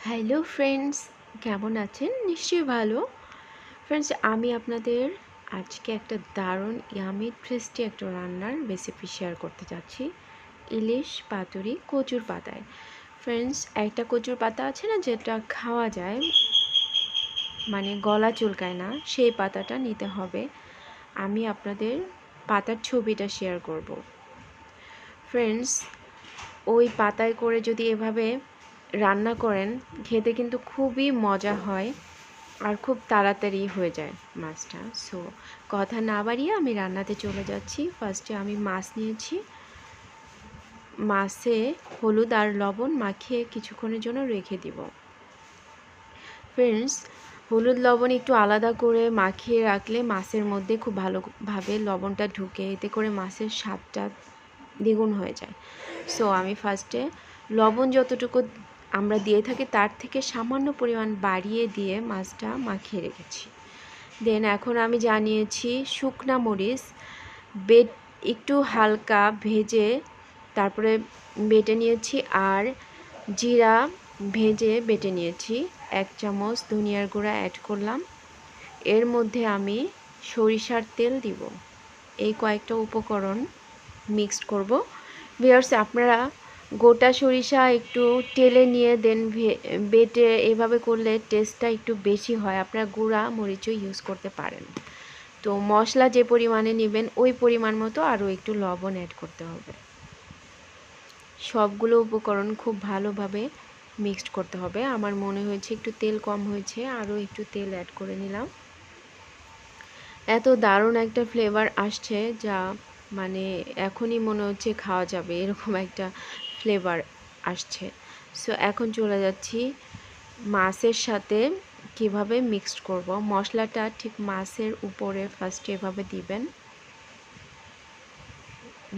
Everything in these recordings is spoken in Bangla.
হ্যালো ফ্রেন্ডস, কেমন আছেন? নিশ্চয়ই ভালো। ফ্রেন্ডস, আমি আপনাদের আজকে একটা দারুণ ইয়ামি টেস্টি একটা রান্নার রেসিপি শেয়ার করতে যাচ্ছি। ইলিশ পাতুরি কচুর পাতায়। ফ্রেন্ডস, একটা কচুর পাতা আছে না, যেটা খাওয়া যায়, মানে গলা চুলকায় না, সেই পাতাটা নিতে হবে। আমি আপনাদের পাতার ছবিটা শেয়ার করব। ফ্রেন্ডস, ওই পাতায় করে যদি এভাবে রান্না করেন, খেতে কিন্তু খুবই মজা হয় আর খুব তাড়াতাড়ি হয়ে যায় মাছটা। সো কথা না বাড়িয়ে আমি রান্নাতে চলে যাচ্ছি। ফার্স্টে আমি মাছ নিয়েছি। মাছে হলুদ আর লবণ মাখিয়ে কিছুক্ষণের জন্য রেখে দিব। ফ্রেন্ডস, হলুদ লবণ একটু আলাদা করে মাখিয়ে রাখলে মাছের মধ্যে খুব ভালোভাবে লবণটা ঢুকে, এতে করে মাছের স্বাদটা দ্বিগুণ হয়ে যায়। সো আমি ফার্স্টে লবণ যতটুকু আমরা দিয়ে থাকি তার থেকে সামান্য পরিমাণ বাড়িয়ে দিয়ে মাছটা মাখিয়ে রেখেছি। দেন এখন আমি জানিয়েছি শুকনা মরিচ একটু হালকা ভেজে তারপরে বেটে নিয়েছি, আর জিরা ভেজে বেটে নিয়েছি। 1 চামচ ধনিয়ার গুঁড়া অ্যাড করলাম। এর মধ্যে আমি সরিষার তেল দিব। এই কয়েকটা উপকরণ মিক্সড করব। ভিউয়ার্স, আপনারা গোটা সরিষা একটু তেলে নিয়ে দেন বেটে এভাবে করলে টেস্টটা একটু বেশি হয়। আপনারা গুঁড়া মরিচও ইউজ করতে পারেন। তো মশলা যে পরিমাণে নেবেন ওই পরিমাণ মতো আরও একটু লবণ অ্যাড করতে হবে। সবগুলো উপকরণ খুব ভালোভাবে মিক্সড করতে হবে। আমার মনে হয়েছে একটু তেল কম হয়েছে, আরও একটু তেল অ্যাড করে নিলাম। এত দারুণ একটা ফ্লেভার আসছে, যা মানে এখনই মনে হচ্ছে খাওয়া যাবে, এরকম একটা ফ্লেভার আসছে। সো এখন চলে যাচ্ছি মাছের সাথে কিভাবে মিক্সড করব। মশলাটা ঠিক মাছের উপরে ফার্স্টে এভাবে দিবেন।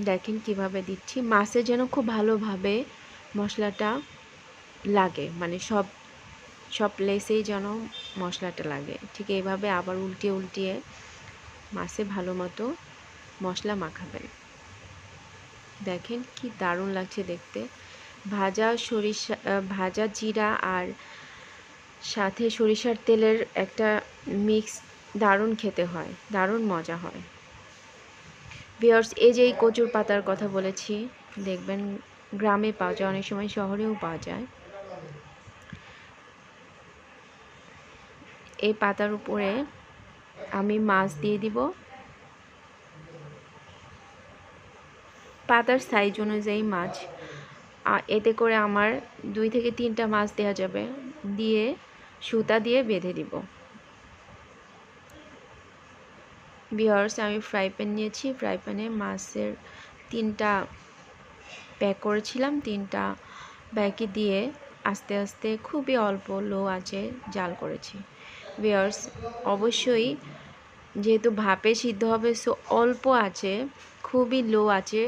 দেখেন কিভাবে দিচ্ছি, মাছে যেন খুব ভালোভাবে মশলাটা লাগে, মানে সব প্লেসেই যেন মশলাটা লাগে। ঠিক এইভাবে আবার উল্টিয়ে উল্টিয়ে মাছে ভালো মতো মশলা মাখাবেন। দেখেন কি দারুণ লাগছে দেখতে। ভাজা জিরা আর সাথে সরিষার তেলের একটা মিক্স দারুণ খেতে হয়, দারুণ মজা হয়। ভিউয়ার্স, এই যে এই কচুর পাতার কথা বলেছি, দেখবেন গ্রামে পাওয়া যায়, অনেক সময় শহরেও পাওয়া যায়। এই পাতার উপরে আমি মাছ দিয়ে দিব। পাতার সাইজ অনুযায়ী মাছ, এতে করে আমার 2 থেকে 3টা মাছ দেওয়া যাবে। দিয়ে সুতা দিয়ে বেঁধে দিব। ভিউয়ার্স, আমি ফ্রাই প্যান নিয়েছি। ফ্রাই প্যানে মাছের 3টা প্যাক করেছিলাম। 3টা প্যাকে দিয়ে আস্তে আস্তে খুবই অল্প লো আঁচে জাল করেছি। ভিউয়ার্স, অবশ্যই যেহেতু ভাপে সিদ্ধ হবে, সো অল্প আঁচে, খুবই লো আঁচে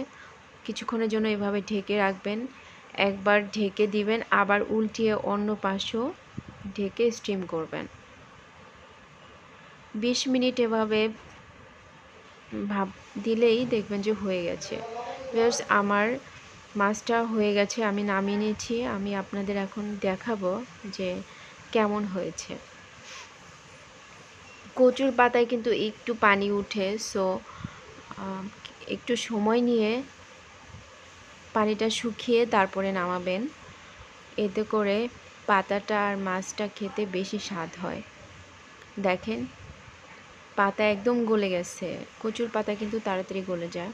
কিছুক্ষণের জন্য এভাবে ঢেকে রাখবেন। একবার ঢেকে দিবেন, আবার উল্টিয়ে অন্য পাশও ঢেকে স্টিম করবেন। 20 মিনিট এভাবে ভাপ দিলেই দেখবেন যে হয়ে গেছে। ভিউয়ার্স, আমার মাছটা হয়ে গেছে, আমি নামিয়ে নিয়েছি। আমি আপনাদের এখন দেখাবো যে কেমন হয়েছে। কচুর পাতায় কিন্তু একটু পানি উঠে, সো একটু সময় নিয়ে পানিটা শুকিয়ে তারপরে নামাবেন। এতে করে পাতাটা আর মাছটা খেতে বেশি স্বাদ হয়। দেখেন পাতা একদম গলে গেছে। কচুর পাতা কিন্তু তাড়াতাড়ি গলে যায়।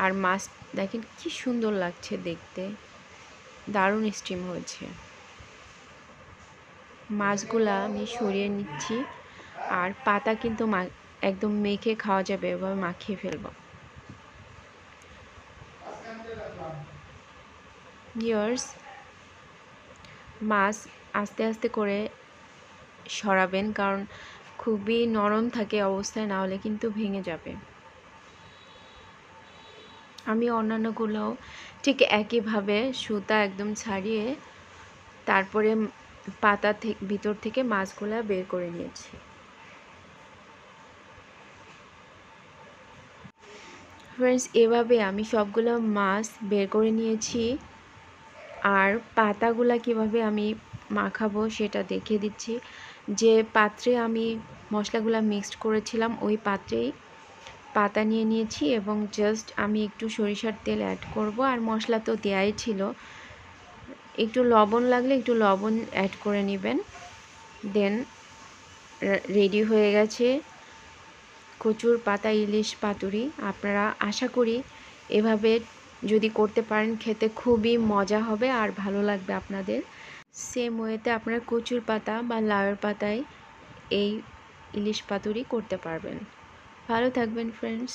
আর মাছ দেখেন কি সুন্দর লাগছে দেখতে, দারুণ স্টিম হয়েছে। মাছগুলা আমি সরিয়ে নিচ্ছি। আর পাতা কিন্তু একদম মেখে খাওয়া যাবে, এভাবে মাখিয়ে ফেলবো। ভিউয়ার্স, মাছ আস্তে আস্তে করে সরাবেন, কারণ খুবই নরম থাকে অবস্থায়, না হলে কিন্তু ভেঙে যাবে। আমি অন্যান্যগুলোও ঠিক একইভাবে সুতা একদম ছাড়িয়ে তারপরে পাতা ভিতর থেকে মাছগুলা বের করে নিয়েছি। ফ্রেন্ডস, এভাবে আমি সবগুলো মাছ বের করে নিয়েছি। আর পাতাগুলা কিভাবে আমি মাখাবো সেটা দেখিয়ে দিচ্ছি। যে পাত্রে আমি মশলাগুলা মিক্সড করেছিলাম ওই পাত্রেই পাতা নিয়ে নিয়েছি এবং জাস্ট আমি একটু সরিষার তেল অ্যাড করব। আর মশলা তো দেয়াই ছিল, একটু লবণ লাগলে একটু লবণ অ্যাড করে নেবেন। দেন রেডি হয়ে গেছে কচুর পাতা ইলিশ পাতুরি। আপনারা আশা করি এভাবে যদি করতে পারেন খেতে খুবই মজা হবে আর ভালো লাগবে আপনাদের। সেম ওয়েতে আপনারা কচুর পাতা বা লাউয়ের পাতায় এই ইলিশ পাতুরি করতে পারবেন। ভালো থাকবেন ফ্রেন্ডস।